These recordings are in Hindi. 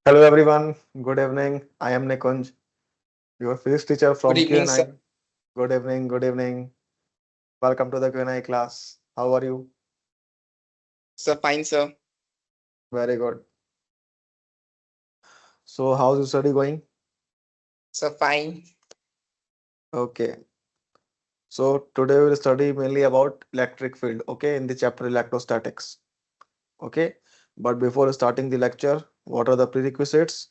Hello everyone, good evening. I am Nikunj, your physics teacher Good from evening, sir. Q&I. Good evening, good evening. Welcome to the Q&I class. How are you? Sir, fine, sir. Very good. So, how's your study going? Sir, fine. Okay. So, today we'll study mainly about electric field, okay, in the chapter electrostatics. Okay. But before starting the lecture, what are the prerequisites?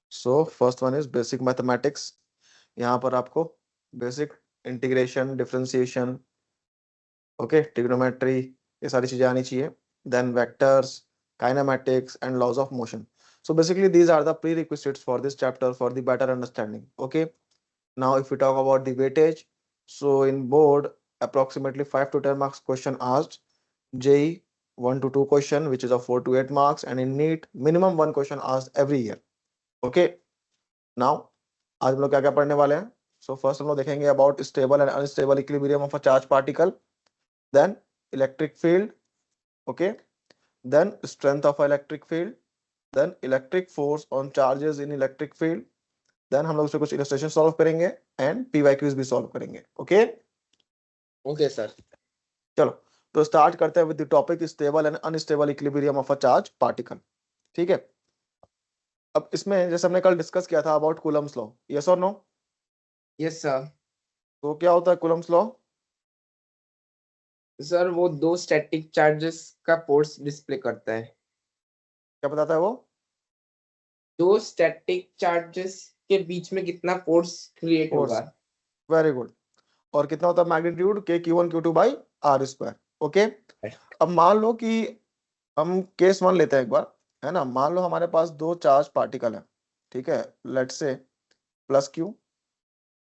So, first one is basic mathematics. यहाँ पर आपको basic integration, differentiation, okay trigonometry ये सारी चीजें आनी चाहिए then vectors kinematics and laws of motion so basically these are the prerequisites for this chapter for the better understanding. Okay, now if we talk about the weightage, so in board approximately 5 to 10 marks question asked, JEE 1 to 2 question which is of 4 to 8 marks, and in NEET minimum one question asked every year. Okay, now आज हम लोग क्या क्या पढ़ने वाले हैं. So first हम लोग देखेंगे about stable and unstable equilibrium of a charged particle, then electric field, okay, then strength of electric field, then electric force on charges in electric field, then हम लोग उससे कुछ illustration solve करेंगे and PYQs भी solve करेंगे. Okay, Okay, sir. चलो तो start करते हैं with the topic stable and unstable equilibrium of a charged particle. ठीक है, अब इसमें जैसे हमने कल डिस्कस किया था about Coulomb's law, yes or no? Yes, sir. तो क्या होता है Coulomb's law? सर वो दो स्टैटिक चार्जेस का फोर्स डिस्प्ले करता है. क्या बताता है वो? दो स्टैटिक चार्जेस के बीच में कितना फोर्स क्रिएट फोर्स. होगा. Very good. और कितना होता है मैग्नीट्यूड के Q1 Q2 by R square. Okay, अब मान लो कि हम केस वन लेते हैं एक बार, है ना. मान लो हमारे पास दो चार्ज पार्टिकल है, ठीक है, लेट से प्लस क्यू,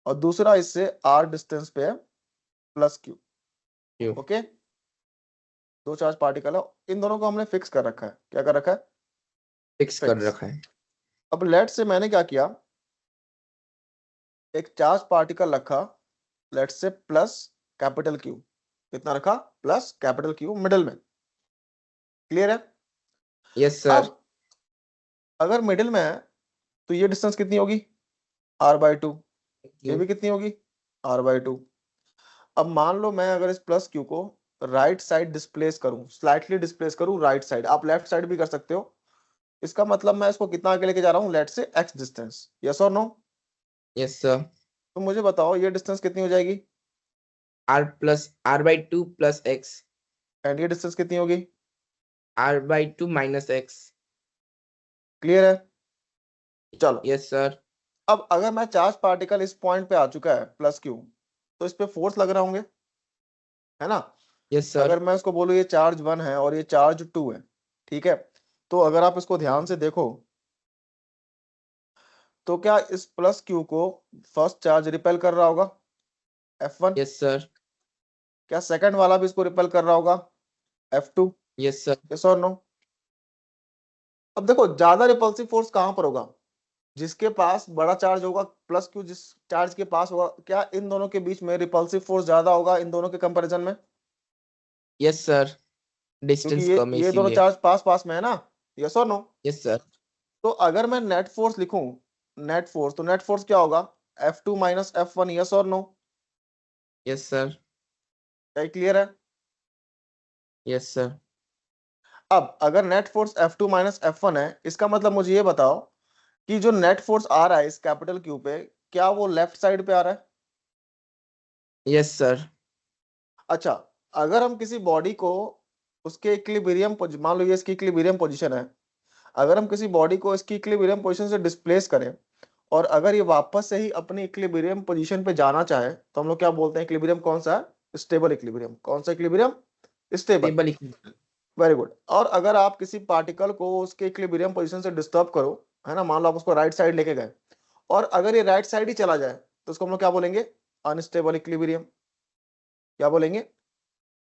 और दूसरा इससे आर डिस्टेंस पे है प्लस क्यू. ओके, दो चार्ज पार्टिकल है, इन दोनों को हमने फिक्स कर रखा है. क्या कर रखा है? फिक्स कर फिक्स. रखा है. अब लेट से मैंने क्या किया, एक चार्ज पार्टिकल रखा, लेट से प्लस कैपिटल क्यू. कितना रखा? प्लस कैपिटल क्यू मिडिल में. क्लियर है? Yes sir. अब अगर मिडिल में है तो ये डिस्टेंस कितनी होगी? R by two. ये भी कितनी होगी? R by two. अब मान लो मैं अगर इस प्लस क्यू को राइट साइड डिस्प्लेस करूं, स्लाइटली डिस्प्लेस करूं राइट साइड, आप लेफ्ट साइड भी कर सकते हो, इसका मतलब मैं इसको कितना आगे लेके जा रहा हूं, लेट से एक्स डिस्टेंस. यस और नो? Yes sir. तो मुझे बताओ ये डिस्टेंस कितनी हो जाएगी? r/2 plus x. एंड ये डिस्टेंस कितनी होगी? r/2 minus x. क्लियर है? चलो, यस सर. अब अगर मैं चार्ज पार्टिकल इस पॉइंट पे आ चुका है प्लस क्यू, तो इस पे फोर्स लग रहे होंगे, है ना. Yes sir. अगर मैं इसको बोलूं ये चार्ज 1 है और ये चार्ज 2 है, ठीक है, तो अगर आप इसको ध्यान से देखो तो क्या इस प्लस क्यू को फर्स्ट चार्ज रिपेल कर रहा होगा, F1? Yes sir. क्या सेकंड वाला भी इसको रिपेल कर रहा होगा, F2? Yes sir. यस और नो? अब देखो ज्यादा रिपल्सिव फोर्स कहां पर होगा? जिसके पास बड़ा चार्ज होगा प्लस क्यू, जिस चार्ज के पास होगा, क्या इन दोनों के बीच में रिपल्सिव फोर्स ज्यादा होगा इन दोनों के कंपैरिजन में? Yes sir. क्योंकि डिस्टेंस कम है ये दोनों इसीलिए. चार्ज पास पास में है ना. यस और नो? Yes sir. तो अगर मैं नेट फोर्स लिखूं, नेट फोर्स, तो नेट फोर्स क्या होगा? F2 minus F1. यस और नो? Yes sir. क्या क्लियर है? Yes sir. अब अगर net force F2 minus F1 है, इसका मतलब मुझे ये बताओ कि जो नेट फोर्स आ रहा है इस कैपिटल क्यू पे, क्या वो लेफ्ट साइड पे आ रहा है? Yes sir. अच्छा, अगर हम किसी बॉडी को उसके इक्विलिब्रियम, मान लो ये इसकी इक्विलिब्रियम पोजीशन है, अगर हम किसी बॉडी को इसकी इक्विलिब्रियम पोजीशन से डिस्प्लेस करें और अगर ये वापस से ही अपनी इक्विलिब्रियम पोजीशन पे जाना चाहे, तो हम लोग क्या बोलते हैं? इक्विलिब्रियम कौन सा है? Stable equilibrium. कौन सा equilibrium? Stable. Table. Very good. और अगर आप किसी पार्टिकल को उसके इक्विलिब्रियम पोजीशन से डिस्टर्ब करो, है ना, मान लो आप उसको राइट साइड लेके गए और अगर ये राइट साइड ही चला जाए, तो उसको हम लोग क्या बोलेंगे? Unstable equilibrium. क्या बोलेंगे?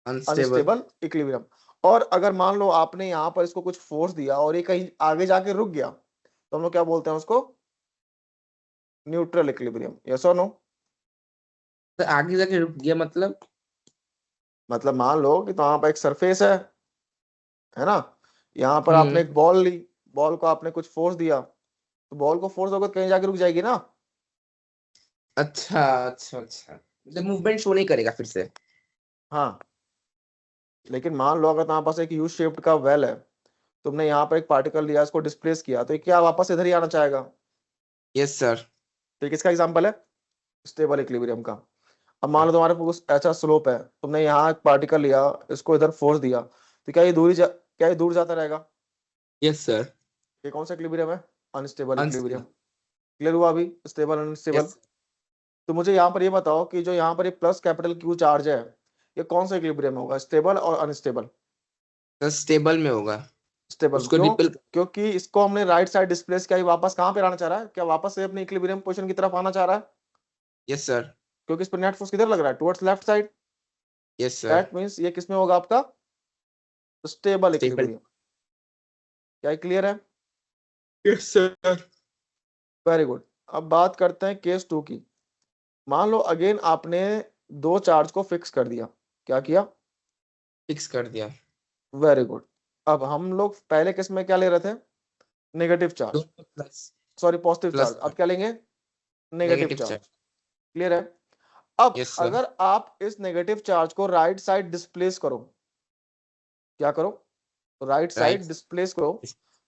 अनस्टेबल. Unstable equilibrium. और अगर मान लो आपने यहाँ पर इसको कुछ फोर्स दिया और ये कहीं आगे जाके रुक गया, तो हम लोग क्या बोलते हैं उसको? Neutral equilibrium. यस और नो? तो आगे जाके रुक गया मतलब. मतलब मान लो कि तो वहां पर एक सरफेस है ना, यहाँ पर आपने एक बॉल ली, बॉल को आपने कुछ फोर्स दिया, तो बॉल को फोर्स होगा तो कहीं जाके रुक जाएगी ना। अच्छा अच्छा अच्छा, मतलब मूवमेंट शो नहीं करेगा फिर से। हाँ, लेकिन मान लो अगर तुम्हारे पास एक यू शेप्ड का वेल है, तुमने यहाँ पर एक पार्टिकल लिया, इसको डिस्प्लेस किया, तो ये क्या वापस इधर ही आना चाहेगा। Yes sir. तो ये किसका एग्जाम्पल है, स्टेबल इक्विलिब्रियम का। अब मान लो तुम्हारे पास ऐसा स्लोप है, तुमने यहाँ एक पार्टिकल लिया, इसको इधर फोर्स दिया, तो क्या ये दूर जाता रहेगा। Yes sir. ये कौन सा इक्विलिब्रियम है, अनस्टेबल इक्विलिब्रियम। अनस्टेबल। क्लियर हुआ अभी, स्टेबल अनस्टेबल। यस। तो मुझे यहाँ पर ये बताओ कि जो यहाँ पर ये प्लस कैपिटल क्यू चार्ज है, ये कौन सा इक्विलिब्रियम होगा, स्टेबल और अनस्टेबल। सर स्टेबल में होगा। स्टेबल उसको क्यों, रिपेल। क्योंकि इसको हमने राइट साइड डिस्प्लेस किया, ये वापस कहाँ पे आना चाह रहा है, क्या वापस से अपने इक्विलिब्रियम पोजीशन की तरफ आना चाह रहा है। Yes sir. क्योंकि इस पर नेट फोर्स किधर लग रहा है, towards left side. Yes sir. That means ये किसमें होगा आपका, स्टेबल स्टेबल। इक्विलिब्रियम। क्या क्लियर है। Yes sir. Very good. अब बात करते हैं केस 2 की। मान लो अगेन आपने दो चार्ज को फिक्स कर दिया। क्या किया, फिक्स कर दिया। Very good. अब हम लोग पहले केस में क्या ले रहे थे, नेगेटिव चार्ज, दोनों plus. Sorry positive plus. Charge. अब क्या लेंगे, negative negative charge. Charge. Clear है। अब यस सर। अगर आप इस नेगेटिव चार्ज को राइट साइड डिस्प्लेस करो, क्या करो, तो राइट राइट। साइड डिस्प्लेस करो,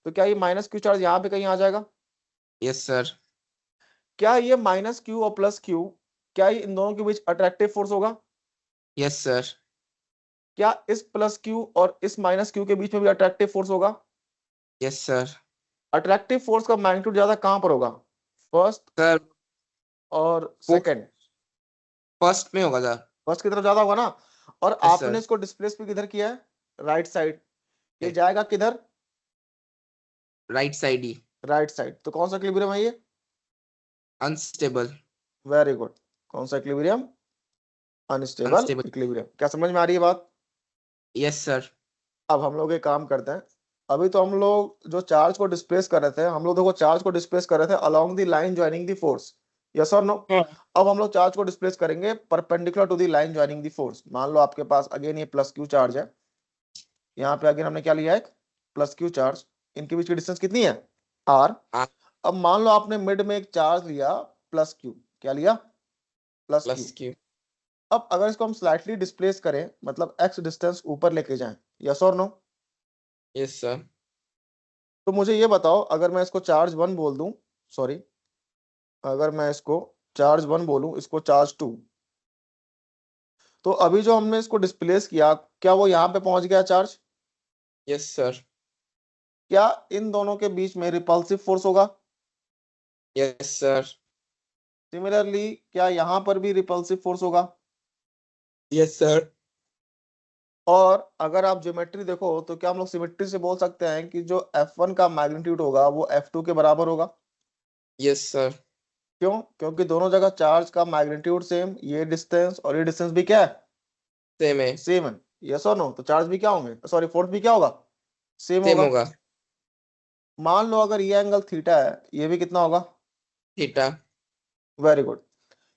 तो क्या ये माइनस क्यू चार्ज यहाँ पे कहीं आ जाएगा। Yes sir. क्या ये माइनस क्यू और प्लस क्यू, क्या ये इन दोनों के बीच अट्रैक्टिव फोर्स होगा। Yes sir. क्या इस प्लस क्यू और इस माइनस क्यू के बीच में भी अट्रैक्टिव फोर्स होगा। Yes sir. अट्रैक्टिव फोर्स का मैग्नीट्यूड ज्यादा कहां पर होगा, फर्स्ट सर और वो सेकंड। फर्स्ट में होगा सर। फर्स्ट की तरफ ज्यादा होगा ना, और यस आपने सर। इसको डिस्प्लेस भी किधर किया है, राइट साइड। ये जाएगा किधर, राइट साइड ही। Right side. तो कौन सा इक्विलिब्रियम है ये, अनस्टेबल। Very good. कौन सा इक्विलिब्रियम, अनस्टेबल अनस्टेबल। इक्विलिब्रियम। क्या समझ में आ रही है बात। Yes sir. अब हम लोग एक काम करते हैं, अभी तो हम लोग जो चार्ज को डिस्प्लेस कर रहे थे, हम लोग देखो चार्ज को डिस्प्लेस कर रहे थे along the line joining the force, yes और नो। हाँ। अब हम लोग चार्ज को डिस्प्लेस करेंगे perpendicular to the line joining the force. मान लो आपके पास अगेन ये प्लस क्यू चार्ज है, यहाँ पे अगेन हमने क्या लिया, एक प्लस क्यू चार्ज। इनके बीच की डिस्टेंस कितनी है, आर। अब मान लो आपने मिड में एक चार्ज लिया, प्लस क्यू, क्या लिया, प्लस क्यू। Plus Q. अब अगर इसको हम स्लाइटली डिस्प्लेस करें, मतलब एक्स डिस्टेंस ऊपर लेके जाएं, यस और नो। Yes sir. तो मुझे ये बताओ, अगर मैं इसको चार्ज 1 बोल दूं, सॉरी, अगर मैं इसको चार्ज 1 बोलूं, इसको चार्ज 2, तो अभी जो हमने इसको डिस्प्लेस किया, क्या वो यहाँ पे पहुंच गया चार्ज। Yes sir. क्या इन दोनों के बीच में रिपल्सिव फोर्स होगा। Yes sir. सिमिलरली क्या यहाँ पर भी रिपल्सिव फोर्स होगा। Yes sir. और अगर आप ज्योमेट्री देखो, तो क्या हम लोग सिमेट्री से बोल सकते हैं कि जो F1 का मैग्नीट्यूड होगा वो F2 के बराबर होगा। Yes sir. क्यों, क्योंकि दोनों जगह चार्ज का मैग्नीट्यूड सेम, ये डिस्टेंस और ये डिस्टेंस भी क्या है, सेम है। सेम है। यस और नो, तो चार्ज भी क्या होंगे, सॉरी फोर्स भी क्या होगा, सेम सेम होगा। होगा। मान लो अगर ये एंगल थीटा है, ये भी कितना होगा, थीटा। Very good.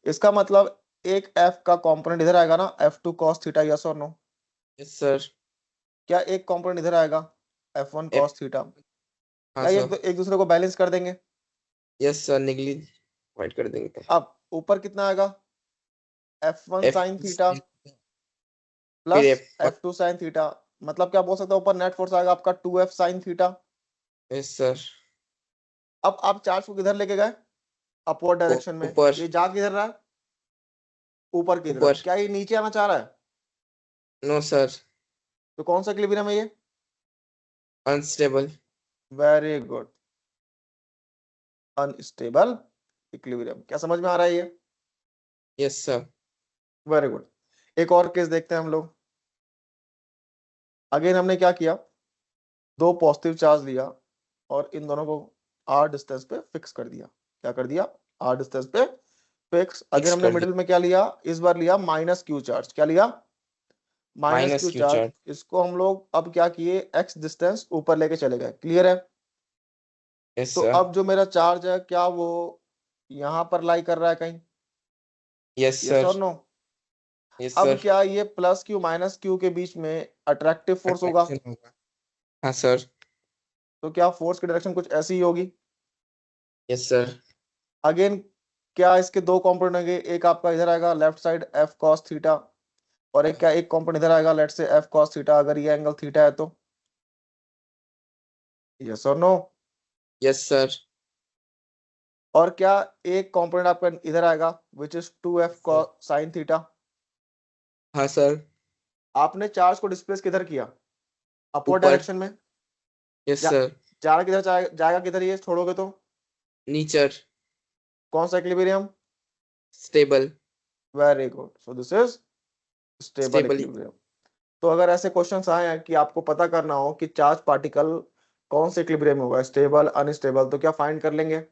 इसका मतलब एक F का कंपोनेंट इधर आएगा ना, F2 cos थीटा, यस और नो। Yes sir. क्या एक कंपोनेंट इधर आएगा, F1 एफ। cos theta. हाँ क्या ये सर। एक दूसरे को बैलेंस कर देंगे। यस सर, निगली वाइट कर देंगे। अब ऊपर कितना आएगा, F1 एफ। sin थीटा फिर plus F. F2 sin theta. मतलब क्या बोल सकते हो, ऊपर नेट फोर्स आएगा आपका 2F sin theta. Yes sir. अब आप चार्ज को किधर लेके गए, अपवर्ड डायरेक्शन में। ऊपर। ये जा किधर रहा है, ऊपर की तरफ। ऊपर। क्या ये नीचे आना चाह रहा है। No sir. तो कौन सा इक्विलिब्रियम है ये, unstable. Very good, unstable equilibrium. क्या समझ में आ रहा है ये, यस सर। Very good. एक और केस देखते हैं हम लोग। अगेन हमने क्या किया, दो पॉजिटिव चार्ज लिया और इन दोनों को आर डिस्टेंस पे फिक्स कर दिया। क्या कर दिया, आर डिस्टेंस पे फिक्स। अगेन फिक्स हमने कर मिडिल दिया। में क्या लिया, इस बार लिया माइनस क्यू चार्ज। क्या लिया, minus minus Q Q charge. Charge. इसको हम लोग अब क्या किए, एक्स डिस्टेंस ऊपर लेके चले गए। क्लियर है। यस तो सर। अब जो मेरा चार्ज है, क्या वो यहाँ पर लाई कर रहा है कहीं, यस यस सर। और नो। यस अब सर। क्या ये प्लस क्यू माइनस क्यू के बीच में अट्रैक्टिव फोर्स होगा। अट्रैक्शन होगा। हाँ सर। तो क्या फोर्स की डायरेक्शन कुछ ऐसी ही होगी, यस सर। अगेन क्या इसके दो कंपोनेंट होंगे, एक आपका इधर आएगा left side F cos theta, और एक क्या, एक कंपोनेंट इधर आएगा लेट से एफ कॉस थीटा, अगर ये एंगल थीटा है तो। यस और नो? Yes sir. और क्या एक कंपोनेंट आपका इधर आएगा which is 2f cos sin theta. हाँ सर। आपने चार्ज को डिस्प्लेस किधर किया, अपवर्ड ऊपर। डायरेक्शन में। यस जा, सर। जाना किधर जाएगा किधर ये छोड़ोगे तो? नीचर। कौन सा equilibrium? Stable. Very good, so this is stable stable. Equilibrium. तो अगर ऐसे क्वेश्चंस आए हैं कि आपको पता करना हो कि चार्ज पार्टिकल कौन से इक्विलिब्रियम में होगा, स्टेबल अनस्टेबल, तो क्या फाइंड कर लेंगे?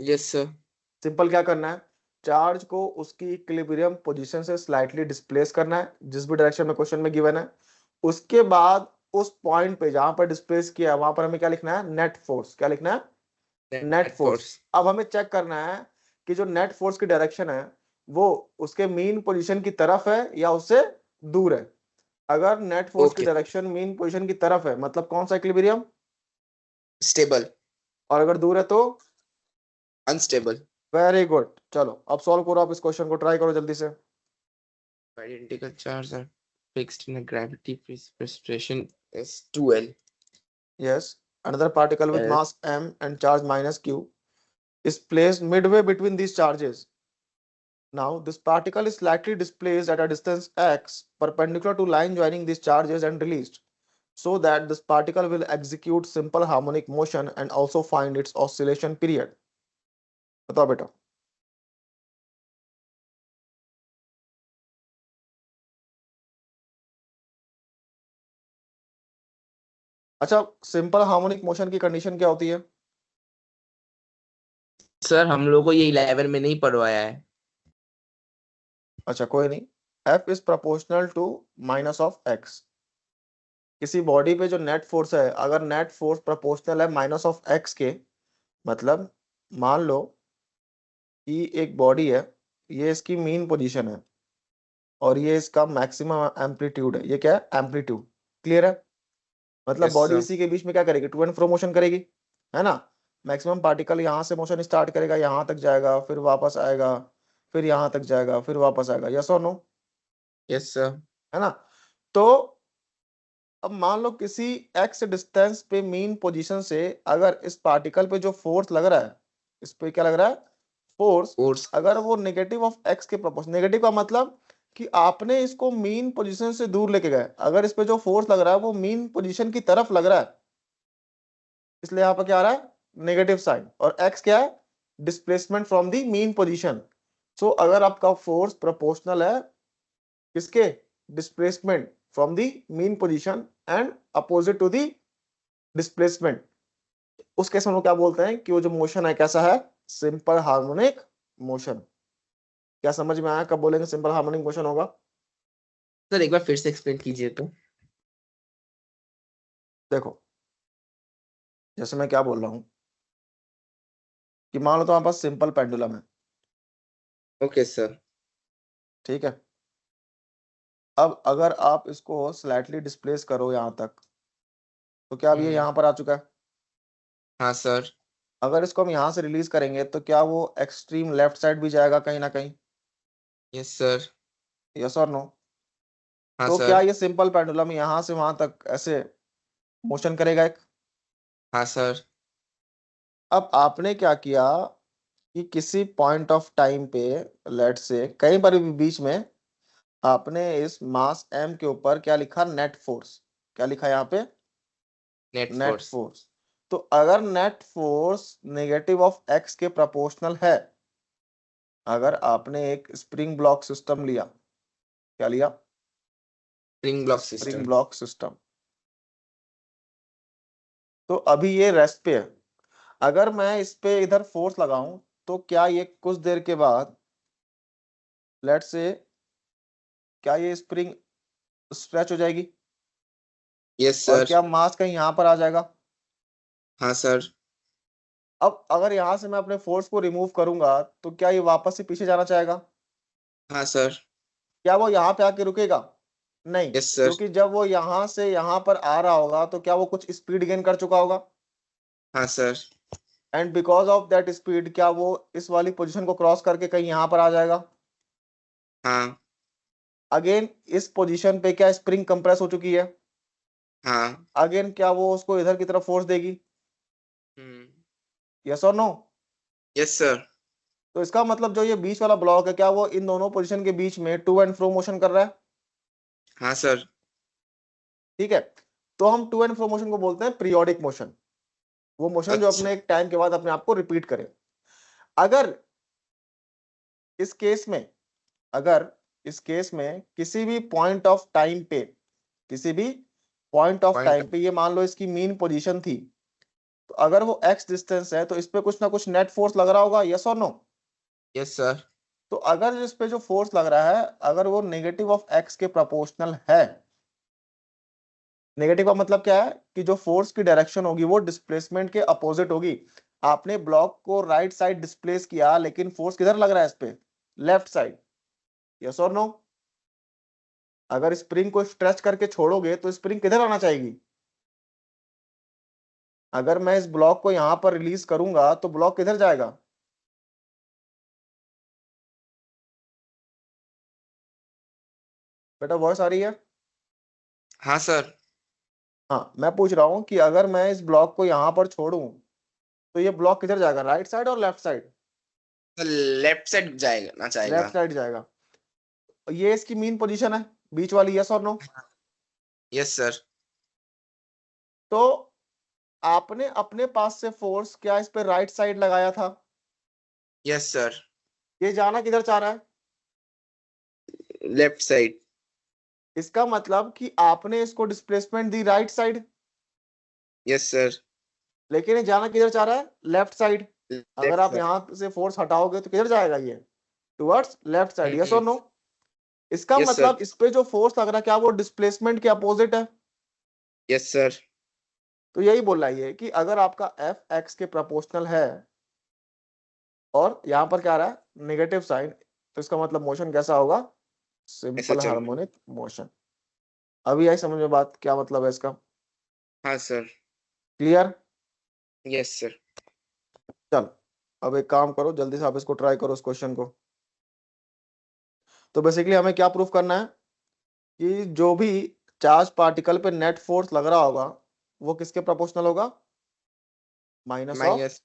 Yes sir. सिंपल क्या करना है, चार्ज को उसकी इक्विलिब्रियम पोजीशन से स्लाइटली डिस्प्लेस करना है जिस भी डायरेक्शन में क्वेश्चन में गिवन है। उसके बाद उस पॉइंट पे जहां पर डिस्प्लेस किया है वहां पर हमें क्या लिखना है, नेट फोर्स। क्या लिखना है? Net net force. फोर्स। अब हमें चेक करना है कि जो नेट फोर्स की डायरेक्शन है वो उसके मीन पोजीशन की तरफ है या उससे दूर है। अगर नेट फोर्स की ओके। डायरेक्शन मीन पोजीशन की तरफ है मतलब कौन सा इक्विलिब्रियम, स्टेबल। और अगर दूर है तो? अनस्टेबल। Very good. चलो अब सॉल्व करो, आप इस क्वेश्चन को ट्राई करो जल्दी से। Identical charges are fixed in a gravity precipitation is 2L. Yes, another particle with L. mass m and charge minus q is placed midway between these charges. Now, this particle is slightly displaced at a distance x perpendicular to line joining these charges and released, so that this particle will execute simple harmonic motion and also find its oscillation period. बताओ बेटा। अच्छा, सिंपल हार्मोनिक मोशन की कंडीशन क्या होती है? सर हम लोग को ये 11 में नहीं पढ़वाया है। अच्छा कोई नहीं, F is proportional to minus of x. किसी बॉडी पे जो नेट फोर्स है, अगर नेट फोर्स प्रोपोर्शनल है माइनस ऑफ एक्स के, मतलब मान लो कि एक बॉडी है, ये इसकी मीन पोजीशन है और ये इसका मैक्सिमम एम्पलीट्यूड है, ये क्या है, एम्पलीट्यूड। क्लियर है? मतलब यस बॉडी सर। इसी के बीच में क्या करेगी, टू एंड फ्रो मोशन करेगी, है ना। मैक्सिमम पार्टिकल यहाँ से मोशन स्टार्ट करेगा, यहाँ तक जाएगा, फिर वापस आएगा, फिर यहाँ तक जाएगा, फिर वापस आएगा। यस और नो? Yes sir. है ना। तो अब मान लो किसी एक्स डिस्टेंस पे मीन पोजीशन से अगर इस पार्टिकल पे जो फोर्स लग रहा है, इस पे क्या लग रहा है, फोर्स, फोर्स। अगर वो नेगेटिव ऑफ एक्स के प्रोपोर्शनल, नेगेटिव का मतलब कि आपने इसको मीन पोजीशन से दूर लेके गए, अगर इस पे जो फोर्स लग रहा है वो मीन पोजीशन की तरफ लग रहा है, इसलिए यहाँ पर क्या आ रहा है, नेगेटिव साइन। और एक्स क्या है, displacement from the mean position. So अगर आपका फोर्स प्रोपोर्शनल है किसके, displacement from the mean position and opposite to the displacement, उस केस में हम लोग क्या बोलते हैं कि वो जो मोशन है कैसा है, सिंपल हार्मोनिक मोशन। क्या समझ में आया, कब बोलेंगे सिंपल हार्मोनिक मोशन होगा? सर एक बार फिर से एक्सप्लेन कीजिए तो। देखो, जैसे मैं क्या बोल रहा हूँ कि मान लो तुम्हारे पास सिंपल पेंडुलम है, ओके सर। ठीक है। अब अगर आप इसको स्लाइटली डिस्प्लेस करो यहाँ तक, तो क्या अब ये यहाँ पर आ चुका है। हाँ सर। अगर इसको हम यहाँ से रिलीज करेंगे तो क्या वो एक्सट्रीम लेफ्ट साइड भी जाएगा कहीं ना कहीं? Yes sir. यस और नो? हाँ तो क्या सर। ये सिंपल पेंडुलम यहाँ से वहां तक ऐसे मोशन करेगा एक? हाँ सर। अब आपने क्या किया कि किसी पॉइंट ऑफ टाइम पे, लेट से कहीं पर भी बीच में, आपने इस मास m के ऊपर क्या लिखा, नेट फोर्स। क्या लिखा यहाँ पे, नेट नेट फोर्स। फोर्स। तो अगर net force negative of x के प्रोपोर्शनल है, अगर आपने एक स्प्रिंग ब्लॉक सिस्टम लिया, क्या लिया, spring block spring system. Block system, तो अभी ये रेस्ट पे है, अगर मैं इस पे इधर फोर्स लगाऊं तो क्या ये कुछ देर के बाद, लेट से, क्या ये स्प्रिंग स्ट्रेच हो जाएगी यस और सर। क्या मास कहीं यहाँ पर आ जाएगा? हाँ सर। अब अगर यहां से मैं अपने फोर्स को रिमूव करूंगा तो क्या ये वापस से पीछे जाना चाहेगा? हाँ सर। क्या वो यहाँ पे आके रुकेगा? नहीं, यस सर। क्योंकि जब वो यहां से यहाँ पर आ रहा होगा तो क्या वो कुछ स्पीड गेन कर चुका होगा? हाँ sir. And because of that speed क्या वो इस वाली पोजीशन को क्रॉस करके कहीं यहाँ पर आ जाएगा? हाँ अगेन इस पोजीशन पे क्या स्प्रिंग कंप्रेस हो चुकी है? हाँ। अगेन क्या वो उसको इधर की तरफ फोर्स देगी? हम्म। यस और नो? Yes sir. तो इसका मतलब जो ये बीच वाला ब्लॉक है क्या वो इन दोनों पोजीशन के बीच में टू एंड फ्रो मोशन कर रहा है? हाँ सर। ठीक है, तो हम टू एंड फ्रो मोशन को बोलते हैं पीरियोडिक मोशन। वो मोशन जो अच्छा। अपने एक टाइम के बाद अपने आप को रिपीट करे। अगर इस केस में अगर इस केस में किसी भी पॉइंट ऑफ टाइम पे किसी भी पॉइंट ऑफ पॉइंट। टाइम पे ये मान लो इसकी मीन पोजीशन थी, तो अगर वो एक्स डिस्टेंस है तो इस पे कुछ ना कुछ नेट फोर्स लग रहा होगा, यस और नो? Yes sir. तो अगर इस पे जो फोर्स लग रहा है अगर वो नेगेटिव ऑफ एक्स के प्रोपोर्शनल है, नेगेटिव का मतलब क्या है कि जो फोर्स की डायरेक्शन होगी वो डिस्प्लेसमेंट के अपोजिट होगी। आपने ब्लॉक को राइट साइड डिस्प्लेस किया लेकिन फोर्स किधर लग रहा है इस पे? लेफ्ट साइड, यस और नो? अगर स्प्रिंग को स्ट्रेच करके छोड़ोगे तो स्प्रिंग किधर आना चाहिए? अगर मैं इस ब्लॉक को यहां पर रिलीज करूंगा तो ब्लॉक किधर जाएगा? बेटा वॉइस आ रही है? हाँ सर। हाँ, मैं पूछ रहा हूं कि अगर मैं इस ब्लॉक को यहां पर छोड़ूं तो ये ब्लॉक किधर जाएगा, राइट साइड और लेफ्ट साइड? लेफ्ट साइड जाएगा ना लेफ्ट जाएगा। साइड जाएगा। ये इसकी मीन पोजीशन है बीच वाली, यस और नो? Yes sir. तो आपने अपने पास से फोर्स क्या इस पे राइट साइड लगाया था? Yes sir. ये जाना किधर चाह रहा है? Left side. इसका मतलब कि आपने इसको डिस्प्लेसमेंट दी राइट साइड, यस सर। लेकिन ये जाना किधर चाह रहा है? Left side. अगर लेफ्ट आप साइड। यहां से फोर्स हटाओगे तो किधर जाएगा ये? टुवर्ड्स लेफ्ट साइड, यस और नो? इसका यस सर। मतलब इस पे जो फोर्स लग रहा है क्या वो डिस्प्लेसमेंट के अपोजिट है? Yes sir. तो यही बोल रहा है कि अगर आपका एफ एक्स के प्रोपोर्शनल है और यहाँ पर क्या आ रहा है नेगेटिव साइन, तो इसका मतलब मोशन कैसा होगा? ऐसा सिंपल चल। Harmonic motion. अभी आई समझ में बात, क्या मतलब है इसका? हाँ सर। क्लियर? Yes sir. चल, अब एक काम करो, जल्दी से आप इसको ट्राई करो इस क्वेश्चन को। तो बेसिकली हमें क्या प्रूफ करना है कि जो भी चार्ज पार्टिकल पे नेट फोर्स लग रहा होगा वो किसके प्रोपोर्शनल होगा? माइनस ऑफ माइनस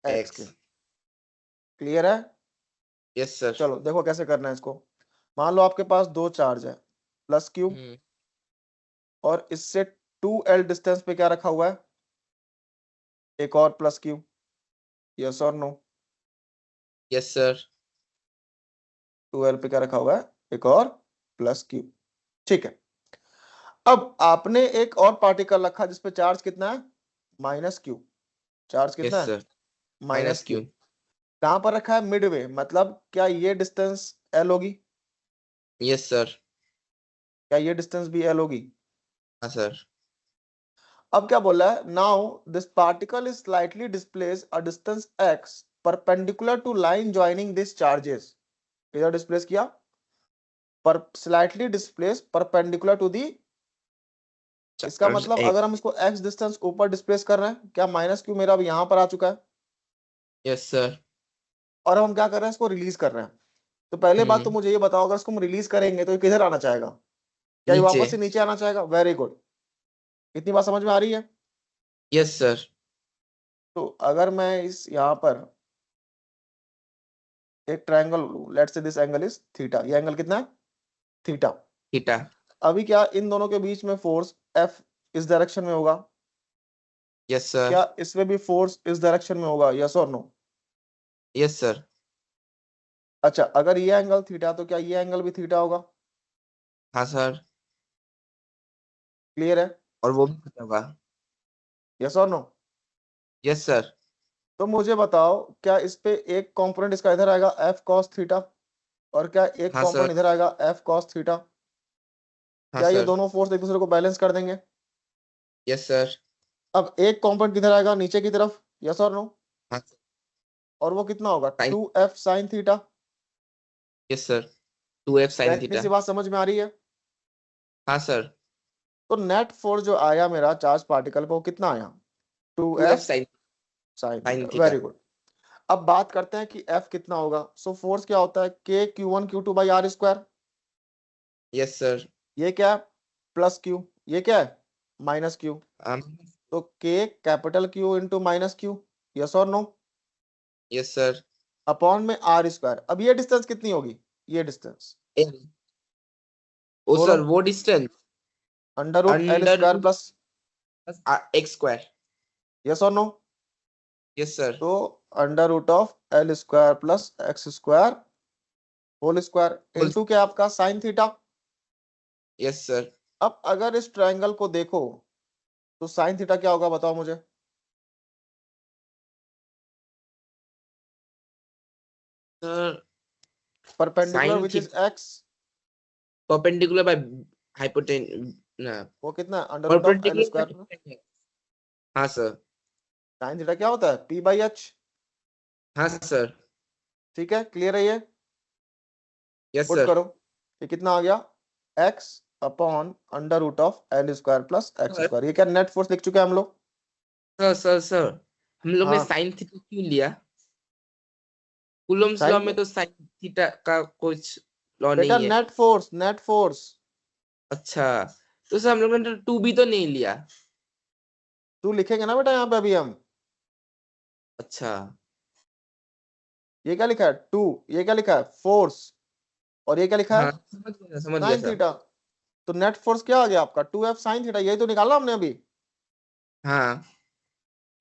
एक्स के। एक्स। क्लियर है? Yes sir. चलो देखो कैसे करना है इसको। मान लो आपके पास दो चार्ज है, प्लस क्यू, हम्म। और इससे 2L डिस्टेंस पे क्या रखा हुआ है? एक और प्लस क्यू, यस और नो? Yes sir. 2L पे क्या रखा हुआ है? एक और प्लस क्यू। ठीक है, अब आपने एक और पार्टिकल रखा जिसपे चार्ज कितना है? Minus Q. चार्ज कितना यस है? Sir. Minus minus Q. Q. कहां पर रखा है? मिडवे, मतलब क्या ये डिस्टेंस एल होगी? Yes sir. क्या ये डिस्टेंस भी एल होगी? हाँ सर। अब क्या बोल रहा है? Now this particle is slightly displace a distance x perpendicular to line joining this charges. किधर डिस्प्लेस किया? पर slightly displace perpendicular to the. इसका चार्ज मतलब एक। अगर हम इसको एक्स डिस्टेंस ऊपर डिस्प्लेस कर रहे हैं, क्या माइनस क्यू मेरा अब यहां पर आ चुका है, यस सर। और अब हम क्या कर रहे हैं इसको रिलीज कर रहे हैं। तो पहले बात तो हम्म। मुझे ये बताओ, अगर इसको हम रिलीज करेंगे तो ये किधर आना चाहेगा? क्या ये नीचे। वापस से नीचे आना चाहेगा? Very good. इतनी बात समझ में आ रही है? Yes sir. तो अगर मैं इस यहाँ पर एक triangle, let's say this angle is theta, ये एंगल कितना है? थीटा। थीटा। अभी क्या इन दोनों के बीच में फोर्स एफ इस डायरेक्शन में होगा? Yes sir. क्या इसमें भी फोर्स इस डायरेक्शन में होगा, यस और नो? Yes sir. अच्छा, अगर ये एंगल थीटा तो क्या ये एंगल भी थीटा होगा? हाँ सर। क्लियर है? और वो भी कितना होगा? यस और नो? Yes sir. तो मुझे बताओ, क्या इस पे एक कंपोनेंट इसका इधर आएगा एफ कॉस थीटा, और क्या एक हाँ सर। कंपोनेंट इधर आएगा एफ कॉस थीटा? हाँ क्या ये सर। दोनों फोर्स एक दूसरे को बैलेंस कर देंगे? Yes sir. अब एक कंपोनेंट किधर आएगा? नीचे की तरफ, यस और नो? हाँ। और वो कितना होगा? Sine. 2F sine theta. Yes sir. 2f क्या साइन इतनी थीटा। सी बात समझ में आ रही है? हाँ सर। तो नेट फोर्स जो आया मेरा चार्ज पार्टिकल पे वो कितना आया? 2f 2F sine. Sine Sin theta, theta. Very good. अब बात करते हैं कि F कितना होगा। सो फोर्स क्या होता है, K Q1 Q2 by are square. Yes sir. ये क्या है, प्लस Q, ये क्या है, माइनस Q। Um, तो K capital Q into minus Q, yes और नो, yes sir. अपॉन में आर स्क्वायर। अब ये डिस्टेंस कितनी होगी, ये डिस्टेंस L. Oh बोलो, sir, what distance? Under root L Under square root plus, plus x square. Yes और नो। Yes sir. तो under root of L square plus x square whole square Whole- into क्या आपका साइन थीटा। Yes sir. अब अगर इस ट्रायंगल को देखो तो साइन थीटा क्या होगा, बताओ मुझे। Sir, perpendicular sin which is theta x, perpendicular by hypotenuse. No, वो कितना, under root of L perpendicular by square. hypotenuse. हाँ sir. साइन थीटा क्या होता है, पी बाई एच। हाँ sir. ठीक है, क्लियर है ये, Yes पुट sir. करो। ये कितना आ गया, x upon under root of L square plus x Sir, square. ये क्या नेट फोर्स लिख चुके हैं हम लोग। sir. हम लोग ने हाँ, sin थीटा क्यों लिया? कूलम्स लॉ साइन में तो sin थीटा का कुछ लॉ बेटा नहीं है। Net force, net force. अच्छा, तो सर हम लोग ने टू भी तो नहीं लिया। तू लिखेंगे ना बेटा यहाँ पे अभी हम, अच्छा, ये क्या लिखा है टू, ये क्या लिखा है फोर्स, और ये क्या लिखा है हाँ समझ गया साइन सर। थीटा। तो नेट फोर्स क्या आ गया आपका, 2F साइन थीटा, यही तो निकाला हमने अभी। हाँ,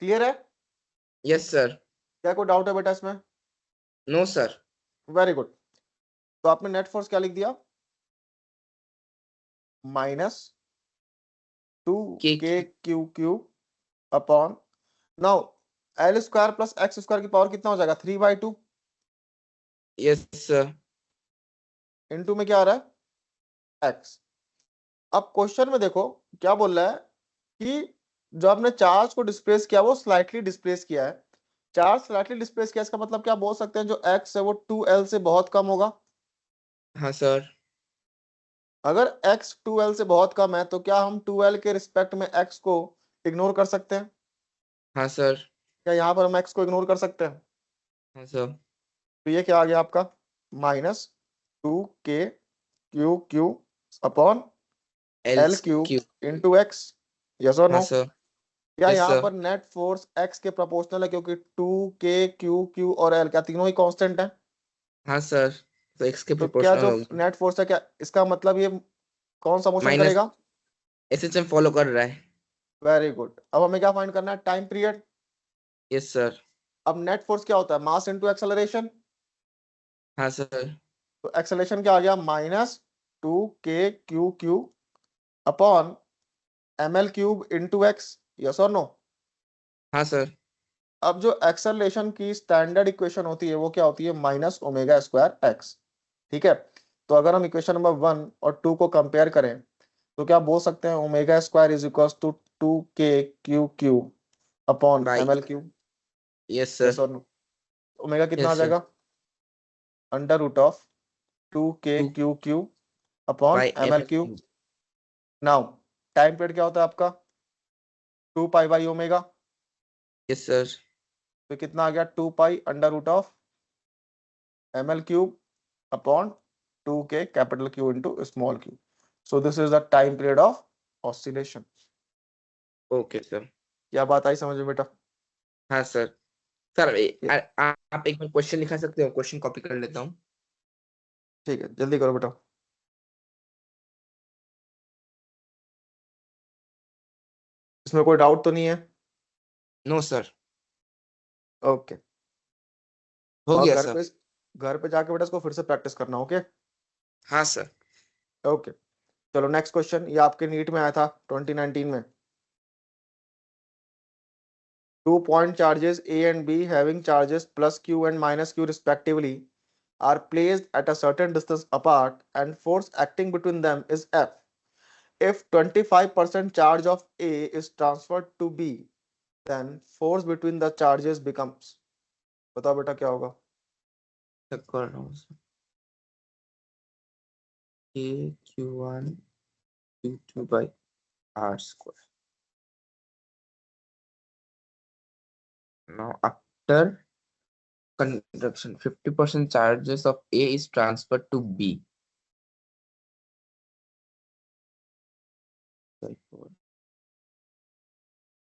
क्लियर है, यस सर। क्या कोई डाउट है बेटा इसमें। No sir. Very good. तो आपने नेट फोर्स क्या लिख दिया, माइनस टू के के Q Q upon, now L square plus x square की पावर कितना हो जाएगा, 3/2 यस सर। इंटू में क्या आ रहा है एक्स। अब क्वेश्चन में देखो क्या बोल रहा है कि जो आपने चार्ज को डिस्प्लेस किया वो स्लाइटली डिस्प्लेस किया है। चार्ज स्लाइटली डिस्प्लेस किया, इसका मतलब क्या बोल सकते हैं, जो एक्स है वो 2L से बहुत कम होगा। हाँ सर। अगर x 2L से बहुत कम है तो क्या हम 2L के रिस्पेक्ट में x को इग्नोर कर सकते हैं, हाँ सर। क्या यहाँ पर हम x को इग्नोर कर सकते हैं। हाँ सर। तो ये क्या आ गया आपका, minus 2k Q upon L L cube Q. Into x, yes और हाँ नो। सर। या यस यहाँ सर। पर नेट फोर्स x के प्रोपोर्शनल है, क्योंकि 2k क्यू और l क्या तीनों ही कांस्टेंट है। हाँ सर, तो एक्स के तो क्या प्रोपोर्शनल जो होगा। नेट फोर्स है, क्या इसका मतलब ये कौन सा मोशन माइनस करेगा। एसएचएम फॉलो कर रहा है। Very good. अब हमें क्या फाइंड करना है, टाइम पीरियड। Yes sir. अब नेट फोर्स क्या होता है, मास इंटू एक्सेलरेशन। हाँ सर। तो एक्सेलरेशन क्या आ गया, minus 2k Q upon ml³ into x, yes और नो। हाँ सर। अब जो एक्सेलरेशन की स्टैंडर्ड इक्वेशन होती है वो क्या होती है, माइनस ओमेगा स्क्वायर एक्स। ठीक है, तो अगर हम इक्वेशन नंबर 1 और 2 को कंपेयर करें तो क्या बोल सकते हैं, omega square is equal to 2k Q upon by. ml³। Yes yes sir. और नो। ओमेगा कितना आ यस सर। जाएगा, under root of 2k two Q upon by M L ml³। Q. Now time period क्या होता है आपका, 2 pi by omega. Yes sir. तो कितना आ गया, 2 pi under root of ml³ upon 2k capital Q into small q। So this is the time period of oscillation. Okay sir. क्या बात आई समझ में बेटा। हाँ सर। सर ये- आप एक बार क्वेश्चन लिखा सकते हो, क्वेश्चन कॉपी कर लेता हूँ। ठीक है, जल्दी करो बेटा। इसमें कोई डाउट तो नहीं है। No sir. ओके। हो और गया सर। घर पे जाके बेटा इसको फिर से प्रैक्टिस करना, ओके। हाँ सर। ओके, चलो नेक्स्ट क्वेश्चन, ये आपके नीट में आया था 2019 में। 2 point charges A and B having charges plus Q and minus Q respectively are placed at a certain distance apart and force acting between them is F. If 25% charge of A is transferred to B, then force between the charges becomes, बताओ बेटा क्या होगा। चेक कर रहा हूँ sir. A Q1 Q2 by are square. Now after conduction, 50% charges of A is transferred to B.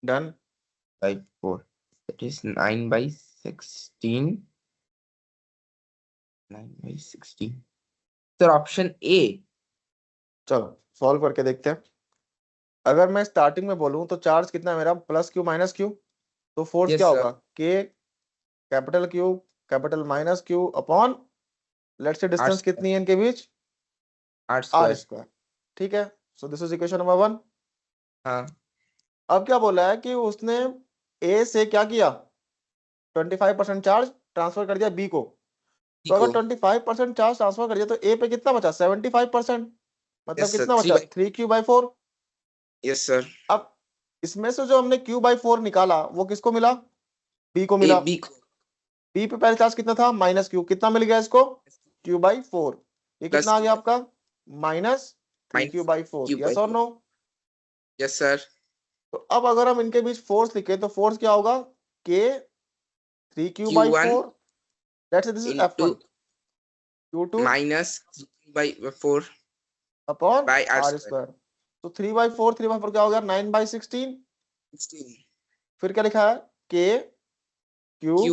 Done. By 4. That is 9 by 16. 9 by 16. Sir, option A. चलो सॉल्व करके देखते हैं। अगर मैं स्टार्टिंग में बोलूं तो चार्ज कितना है मेरा, प्लस क्यू माइनस क्यू, तो फोर्स Yes, क्या sir. होगा, के capital Q capital minus Q upon, let's say distance कितनी है इनके बीच, R आर square. स्क्वायर। ठीक है, सो दिस इज इक्वेशन नंबर 1। हाँ. अब क्या बोला है कि उसने ए से क्या किया, 25% चार्ज ट्रांसफर कर दिया बी को। तो अगर 25% चार्ज ट्रांसफर कर दिया तो ए पे कितना बचा, 75%, मतलब Yes, sir. कितना 3 बचा, by. 3 q by 4। Yes, sir. अब इसमें से जो हमने क्यू बाई 4 निकाला वो किसको मिला, बी को A मिला। B को. बी पे पहले चार्ज कितना था, माइनस क्यू, कितना मिल गया इसको, क्यू बाई 4। ये Plus कितना आ गया आपका, minus 3 q by 4। Q by yes और 4. नो। Yes, sir. तो अब अगर हम इनके बीच फोर्स लिखे तो फोर्स क्या होगा, k 3 q by 4, Q1 let's say this is F1, into Q2 minus 3 by 4 upon by R R square. Square. तो 3 बाई 4 क्या हो गया, 9 बाई 16। 16. फिर क्या लिखा है, k q Q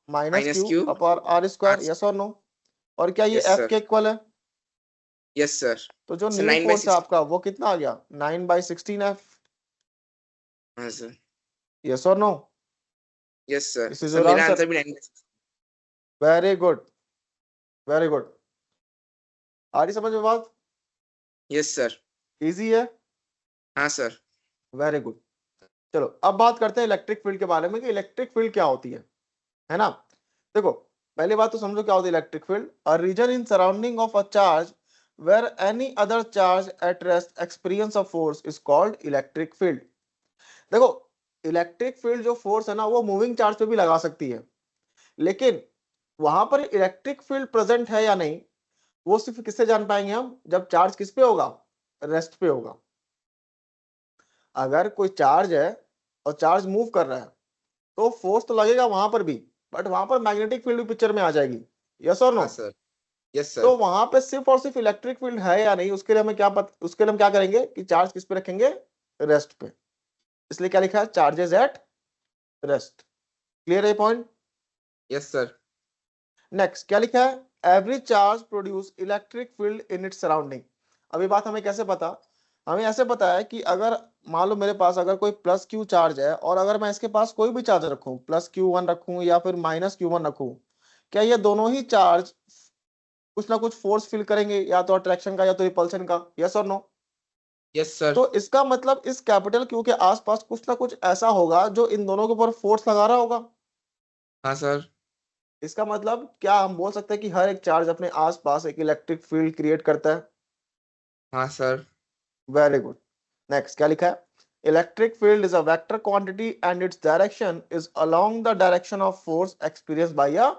minus minus q Q upon R R square. square. Yes और नो। और क्या ये Yes, F sir. K equal है, Yes, sir. तो जो So न्यू 9 by फोर्स है 16. आपका वो कितना आ गया, 9 बाई 16 एफ। हाँ sir. यस और no. Yes, sir. This is So your मेरा आंसर। आंसर भी 9 by 16. Very good, very good. आ रही समझ में बात, Yes, sir. इजी है। हाँ sir. Very good. चलो अब बात करते हैं इलेक्ट्रिक फील्ड के बारे में कि इलेक्ट्रिक फील्ड क्या होती है ना। देखो पहली बात तो समझो क्या होती है electric field, a region in surrounding of a charge where any other charge at rest experience of force is called electric field. देखो इलेक्ट्रिक फील्ड जो फोर्स है ना वो मूविंग चार्ज पे भी लगा सकती है, लेकिन वहां पर इलेक्ट्रिक फील्ड प्रेजेंट है या नहीं वो सिर्फ किससे जान पाएंगे हम, जब चार्ज किस पे होगा, रेस्ट पे होगा। अगर कोई चार्ज है और चार्ज मूव कर रहा है तो फोर्स तो लगेगा वहां पर भी, बट वहां पर मैग्नेटिक फील्ड भी पिक्चर में आ जाएगी। यस और नो। हाँ sir. Yes, sir. तो वहां पे सिर्फ और सिर्फ इलेक्ट्रिक फील्ड है या नहीं उसके लिए हमें उसके लिए हम क्या करेंगे कि चार्ज किस पे रखेंगे, रेस्ट पे। इसलिए क्या लिखा है, चार्जेस एट रेस्ट। क्लियर है पॉइंट। Yes, sir. नेक्स्ट क्या लिखा है, every charge produce electric field in its surrounding. अभी बात हमें कैसे पता, हमें ऐसे पता है कि अगर मान लो मेरे पास अगर कोई प्लस क्यू चार्ज है और अगर मैं इसके पास कोई भी चार्ज रखूं, +Q1 रखूं या फिर -Q1 रखूं, क्या ये दोनों ही चार्ज कुछ ना कुछ फोर्स फील करेंगे, या तो अट्रैक्शन का या तो रिपल्शन का। यस और नो। Yes, sir. तो इसका मतलब इस कैपिटल क्यू के आसपास कुछ ना कुछ ऐसा होगा जो इन दोनों के ऊपर फोर्स लगा रहा होगा। हाँ sir. इसका मतलब क्या हम बोल सकते हैं कि हर एक चार्ज अपने आसपास एक इलेक्ट्रिक फील्ड क्रिएट करता है। हाँ sir. Very good. नेक्स्ट क्या लिखा है, electric field is a vector quantity and its direction is along the direction of force experience by a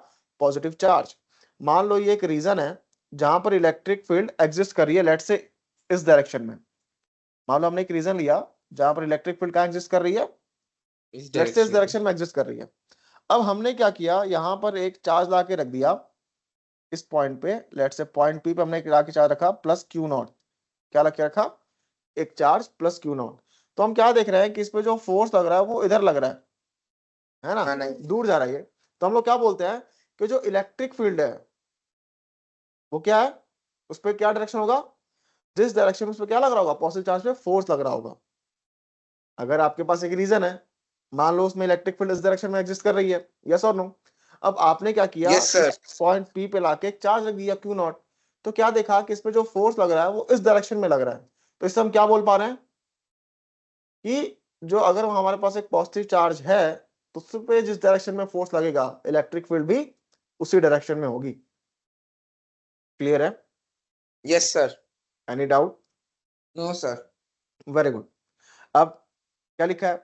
positive charge. मान लो ये एक रीजन है जहां पर इलेक्ट्रिक फील्ड एग्जिस्ट कर रही है, लेट्स से इस डायरेक्शन में। मान लो हमने एक रीजन लिया जहां पर इलेक्ट्रिक फील्ड कहां एग्जिस्ट कर रही है, इस लेट्स से इस डायरेक्शन में. डायरेक्शन में एग्जिस्ट कर रही है। अब हमने क्या किया, यहां पर एक चार्ज ला के रख दिया इस पॉइंट पे, लेट्स से पॉइंट पी पे हमने ला के चार्ज रखा +Q0। क्या लग के रखा, एक चार्ज +Q0। तो हम क्या देख रहे हैं कि इस पे जो फोर्स लग रहा है वो इधर लग रहा है ना, हाँ नहीं. दूर जा रहा है ये। तो हम लोग क्या बोलते हैं कि जो इलेक्ट्रिक फील्ड है वो क्या है, उस पर क्या डायरेक्शन होगा, जिस डायरेक्शन में उस पर क्या लग रहा होगा, पॉजिटिव चार्ज पे फोर्स लग रहा होगा। अगर आपके पास एक रीजन है, मान लो उसमें इलेक्ट्रिक फील्ड इस डायरेक्शन में एग्जिस्ट कर रही है, यस और नो। अब आपने क्या किया, Yes, sir. इस पॉइंट पी पे लाके एक चार्ज रख दिया Q0। तो क्या देखा कि इस पे जो फोर्स लग रहा है वो इस डायरेक्शन में लग रहा है। तो इससे हम क्या बोल पा रहे हैं कि जो अगर हमारे पास एक पॉजिटिव चार्ज है तो उस पे जिस डायरेक्शन में फोर्स लगेगा इलेक्ट्रिक फील्ड भी उसी डायरेक्शन में होगी। क्लियर है, Yes, sir. Any doubt. No, sir. Very good. अब क्या लिखा है,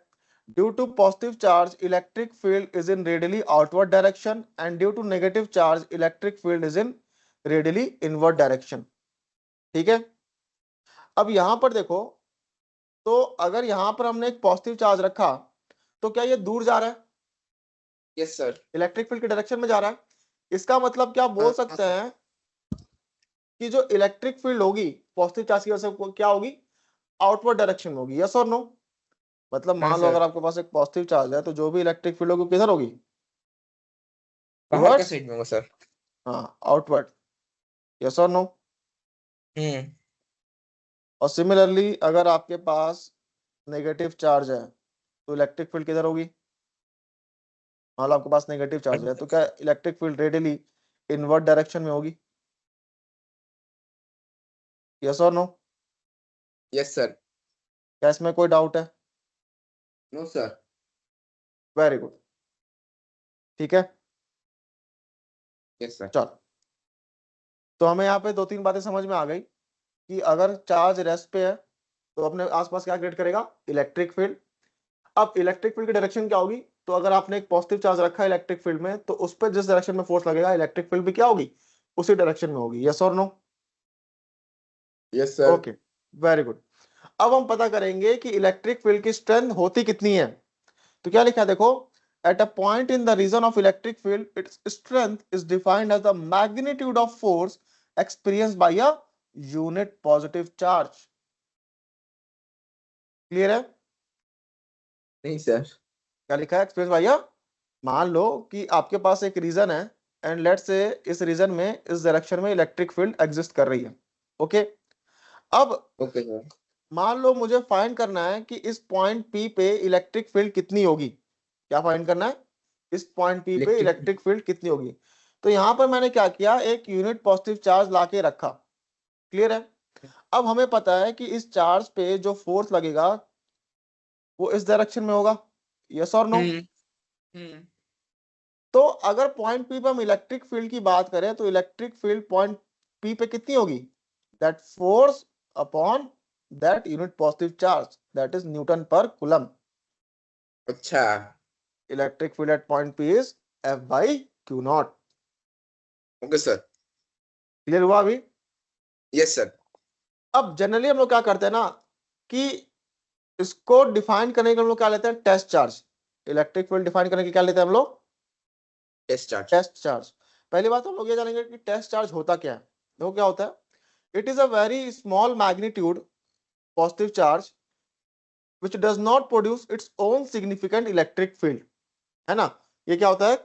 due to positive charge electric field is in radially outward direction and due to negative charge electric field is in radially inward direction. ठीक है, अब यहां पर देखो, तो अगर यहां पर हमने एक पॉजिटिव चार्ज रखा तो क्या ये दूर जा रहा है, यस सर। इलेक्ट्रिक फील्ड की डायरेक्शन में जा रहा है। इसका मतलब क्या बोल सकते हाँ हैं कि जो इलेक्ट्रिक फील्ड होगी पॉजिटिव चार्ज की वजह से क्या होगी, आउटवर्ड डायरेक्शन में होगी। यस और नो? मतलब मान लो सर, अगर आपके पास एक पॉजिटिव चार्ज है तो जो भी इलेक्ट्रिक फील्ड होगी वो किधर होगी, बाहर का रिवर्स, साइड में होगा सर। हाँ आउटवर्ड। यस और नो? हम्म। और सिमिलरली अगर आपके पास नेगेटिव चार्ज है तो इलेक्ट्रिक फील्ड किधर होगी, मान लो आपके पास नेगेटिव चार्ज है तो क्या electric field radially inward direction में होगी। यस और नो? Yes sir. क्या इसमें कोई डाउट है? No sir. Very good. ठीक है, यस सर। चलो। तो हमें यहाँ पे दो तीन बातें समझ में आ गई कि अगर चार्ज रेस्ट पे है तो अपने आसपास क्या क्रिएट करेगा, इलेक्ट्रिक फील्ड। अब इलेक्ट्रिक फील्ड की डायरेक्शन क्या होगी, तो अगर आपने एक पॉजिटिव चार्ज रखा है इलेक्ट्रिक फील्ड में तो उस पर जिस डायरेक्शन में फोर्स लगेगा इलेक्ट्रिक फील्ड भी क्या होगी, उसी डायरेक्शन में होगी। यस और no? Yes sir. Okay, very good. अब हम पता करेंगे कि इलेक्ट्रिक फील्ड की स्ट्रेंथ होती कितनी है। तो क्या लिखा है देखो, at a point in the region of electric field its strength is defined as the magnitude of force experienced by a unit positive charge. Clear है? नहीं सर। क्या लिखा है एक्सपीरियंस बाय अ, मान लो कि आपके पास एक रीजन है एंड लेट से इस रीजन में इस डायरेक्शन में इलेक्ट्रिक फील्ड एग्जिस्ट कर रही है। ओके, अब ओके सर। मान लो मुझे फाइंड करना है कि इस पॉइंट पी पे इलेक्ट्रिक फील्ड कितनी होगी। क्या फाइंड करना है, इस पॉइंट पी पे इलेक्ट्रिक। इलेक्ट्रिक फील्ड कितनी होगी। तो यहां पर मैंने क्या किया, एक यूनिट पॉजिटिव चार्ज लाके रखा। क्लियर है? अब हमें पता है कि इस चार्ज पे जो फोर्स लगेगा वो इस डायरेक्शन में होगा। यस और नो? हम्म। हम्म। तो अगर पॉइंट पी पे हम इलेक्ट्रिक फील्ड की बात करें तो इलेक्ट्रिक फील्ड पॉइंट पी पे कितनी होगी, that force upon that unit positive charge, that is Newton पर कूलम। अच्छा। Electric field at point P is F by Q not. Okay sir. Clear हुआ अभी? Yes sir. अब जनरली हम लोग क्या करते हैं ना कि इसको डिफाइन करने के लिए हम लोग क्या लेते हैं, test charge. Electric field define करने के लिए क्या लेते हैं हम लोग, टेस्ट चार्ज। Test charge. पहली बात हम लोग ये जानेंगे कि टेस्ट चार्ज होता क्या है। देखो क्या होता है, it is a very small magnitude positive charge which does not produce its own significant electric field। है ना? ये क्या होता है,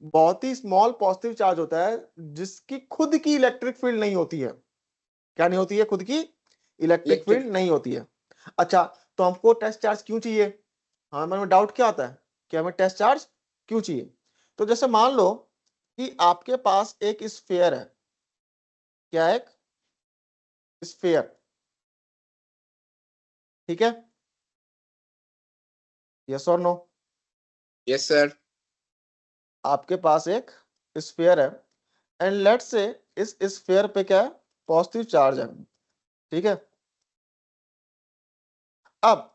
बहुत ही स्मॉल पॉजिटिव चार्ज होता है जिसकी खुद की इलेक्ट्रिक फील्ड नहीं होती है। क्या नहीं होती है, खुद की इलेक्ट्रिक इलेक्ट्रिक। फील्ड नहीं होती है। अच्छा, तो हमको टेस्ट चार्ज क्यों चाहिए, हमारे में डाउट क्या आता है कि हमें टेस्ट चार्ज क्यों चाहिए। तो जैसे मान लो कि आपके पास एक स्फीयर है, क्या है, एक स्फीयर। ठीक है, यस और नो? Yes sir. आपके पास एक स्फीयर है एंड लेट्स से इस स्फीयर पे क्या है, पॉजिटिव चार्ज है। ठीक है, अब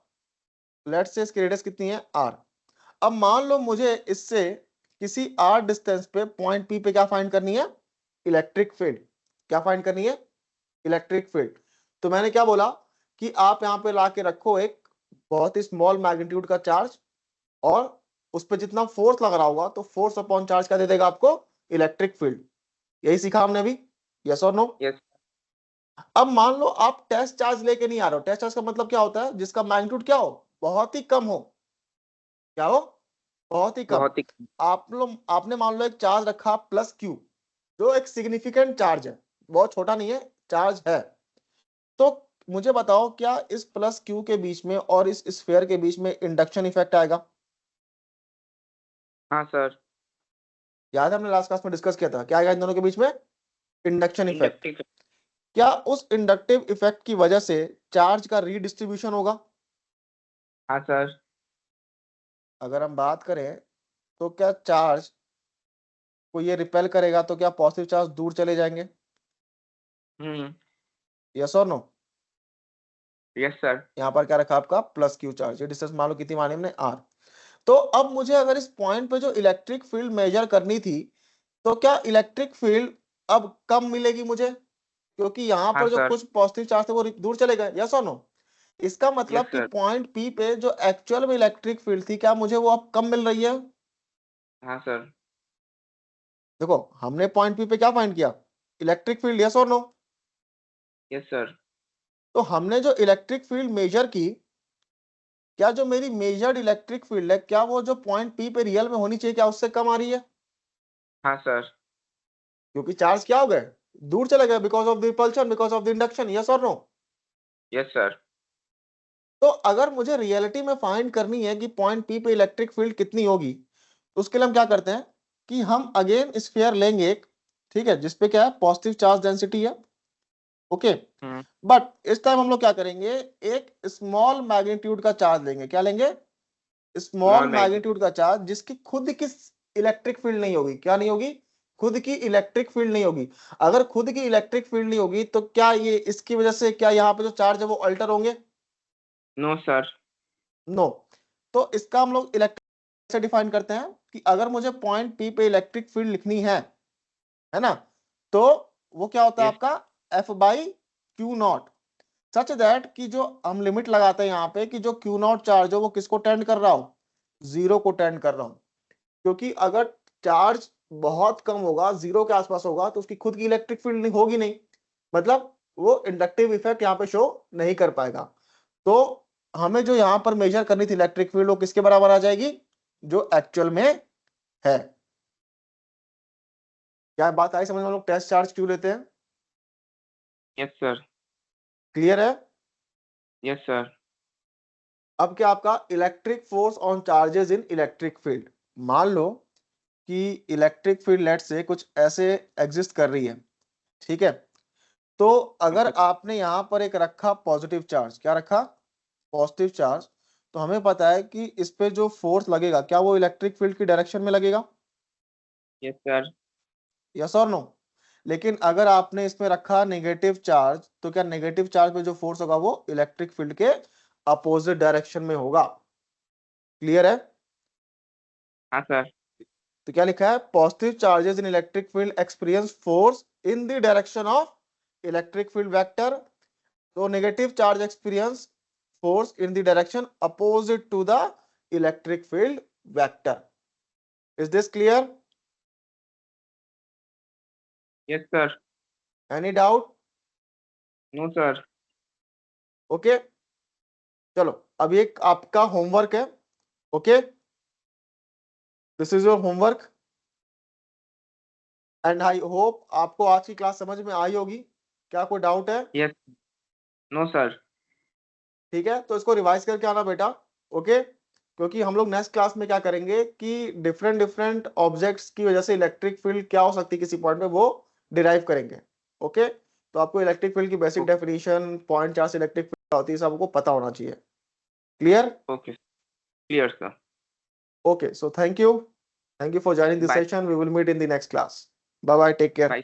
लेट्स से इसकी रेडियस कितनी है, आर। अब मान लो मुझे इससे किसी आर डिस्टेंस पे पॉइंट पी पे क्या फाइंड करनी है, इलेक्ट्रिक फील्ड। क्या फाइंड करनी है, इलेक्ट्रिक फील्ड। तो मैंने क्या बोला कि आप यहां पे ला के रखो एक बहुत ही स्मॉल मैग्नीट्यूड का चार्ज और उस पर जितना फोर्स लग रहा होगा तो फोर्स अपॉन चार्ज क्या दे देगा आपको, इलेक्ट्रिक फील्ड। यही सीखा हमने अभी। यस और नो? यस। अब मान लो आप टेस्ट चार्ज लेके नहीं आ रहे हो। टेस्ट चार्ज का मतलब क्या होता है, जिसका मैग्नीट्यूड क्या हो, बहुत ही कम हो। क्या हो, बहुत ही कम। बहुत ही। आप लोग आपने मान लो एक चार्ज रखा प्लस क्यू, जो एक सिग्निफिकेंट चार्ज है, बहुत छोटा नहीं है, चार्ज है। तो मुझे बताओ क्या इस प्लस क्यू के बीच में और इस स्फीयर के बीच में इंडक्शन इफेक्ट आएगा। हाँ सर। याद है हमने लास्ट क्लास में डिस्कस किया था, क्या आएगा इन दोनों के बीच में, इंडक्शन इफेक्ट। इंडक्टिव। क्या उस इंडक्टिव इफेक्ट की वजह से चार्ज का रीडिस्ट्रीब्यूशन होगा। हाँ सर। अगर हम बात करें तो क्या चार्ज को ये रिपेल करेगा तो क्या पॉजिटिव चार्ज दूर चले जाएंगे। हम्म। यस और नो? Yes sir. यहाँ पर क्या रखा आपका प्लस क्यू चार्ज, ये डिस्टेंस मान लो कितनी मानी हमने, आर। तो अब मुझे अगर इस पॉइंट पे जो इलेक्ट्रिक फील्ड मेजर करनी थी तो क्या इलेक्ट्रिक फील्ड अब कम मिलेगी मुझे, क्योंकि यहाँ हाँ पर जो सर। कुछ पॉजिटिव चार्ज थे वो दूर चले गए। यस और नो? इसका यस मतलब कि सर। पॉइंट पी पे जो एक्चुअल में इलेक्ट्रिक फील्ड थी क्या मुझे वो अब कम मिल रही है। हाँ सर। देखो हमने पॉइंट पी पे क्या फाइंड किया, इलेक्ट्रिक फील्ड, यस और नो। Yes sir. तो हमने जो इलेक्ट्रिक फील्ड मेजर की, क्या जो मेरी मेजर्ड इलेक्ट्रिक फील्ड है, क्या वो जो पॉइंट पी पे रियल में होनी चाहिए, क्या उससे कम आ रही है? हाँ सर। क्योंकि चार्ज क्या हो गए, दूर चले गए, because of the repulsion, because of the induction, yes और नो। Yes sir. तो अगर मुझे रियलिटी में फाइंड करनी है कि पॉइंट पी पे इलेक्ट्रिक फील्ड कितनी होगी, तो उसके लिए हम क्या करते हैं कि हम अगेन स्फीयर लेंगे एक, ठीक है, जिसपे क्या है, पॉजिटिव चार्ज डेंसिटी है, ओके। बट इस टाइम हम लोग क्या करेंगे, एक स्मॉल मैग्नीट्यूड का चार्ज लेंगे, क्या लेंगे, स्मॉल स्मॉल मैग्नीट्यूड। मैग्नीट्यूड का चार्ज, जिसकी खुद की इलेक्ट्रिक फील्ड नहीं होगी, क्या नहीं होगी, खुद की इलेक्ट्रिक फील्ड नहीं होगी। अगर खुद की इलेक्ट्रिक फील्ड नहीं होगी तो क्या ये इसकी वजह से क्या यहाँ पे जो चार्ज है वो अल्टर होंगे? No sir. नो। तो इसका हम लोग इलेक्ट्रिक से डिफाइन करते हैं कि अगर मुझे पॉइंट पी पे इलेक्ट्रिक फील्ड लिखनी है ना, तो वो क्या होता है यस। आपका, F by Q not, such that कि जो हम लिमिट लगाते हैं यहाँ पे कि जो क्यू नॉट चार्ज हो वो किसको टेंड कर रहा हो, जीरो को टेंड कर रहा हूं। क्योंकि अगर चार्ज बहुत कम होगा, जीरो के आसपास होगा, तो उसकी खुद की इलेक्ट्रिक फील्ड नहीं होगी, नहीं, मतलब वो इंडक्टिव इफेक्ट यहाँ पे शो नहीं कर पाएगा। तो हमें जो यहाँ पर मेजर करनी थी इलेक्ट्रिक फील्ड, वो किसके बराबर आ जाएगी, जो एक्चुअल में है। क्या बात आई समझ में, हम लोग टेस्ट चार्ज क्यों लेते हैं? Yes sir. क्लियर है? Yes sir. अब क्या आपका electric force on charges in electric field, मान लो कि इलेक्ट्रिक फील्ड लेट से कुछ ऐसे एग्जिस्ट कर रही है, ठीक है। तो अगर आपने यहां पर एक रखा पॉजिटिव चार्ज, क्या रखा, पॉजिटिव चार्ज, तो हमें पता है कि इस पे जो फोर्स लगेगा, क्या वो इलेक्ट्रिक फील्ड की डायरेक्शन में लगेगा, यस सर। यस और नो। लेकिन अगर आपने इसमें रखा नेगेटिव चार्ज, तो क्या नेगेटिव चार्ज पे जो फोर्स होगा वो इलेक्ट्रिक फील्ड के अपोजिट डायरेक्शन में होगा। क्लियर है? हाँ सर। तो क्या लिखा है, positive charges in electric field experience force in the direction of electric field vector, तो negative charge experience force in the direction opposite to the electric field vector. Is this clear? Yes sir. Any doubt? No sir. Okay, चलो अब एक आपका होमवर्क है, okay, this is your homework, and I hope आपको आज की क्लास समझ में आई होगी। क्या कोई डाउट है? यस। No sir. ठीक है, तो इसको रिवाइज करके आना बेटा, ओके। क्योंकि हम लोग नेक्स्ट क्लास में क्या करेंगे कि डिफरेंट डिफरेंट ऑब्जेक्ट्स की वजह से इलेक्ट्रिक फील्ड क्या हो सकती है किसी पॉइंट पे, वो डिराइव करेंगे, ओके। तो आपको इलेक्ट्रिक फील्ड की basic definition, point charge electric field होती है, सब आपको पता होना चाहिए। Clear? Okay. Clear sir. Okay, so thank you for joining this bye. Session, we will meet in the next class. Bye bye, take care. Bye.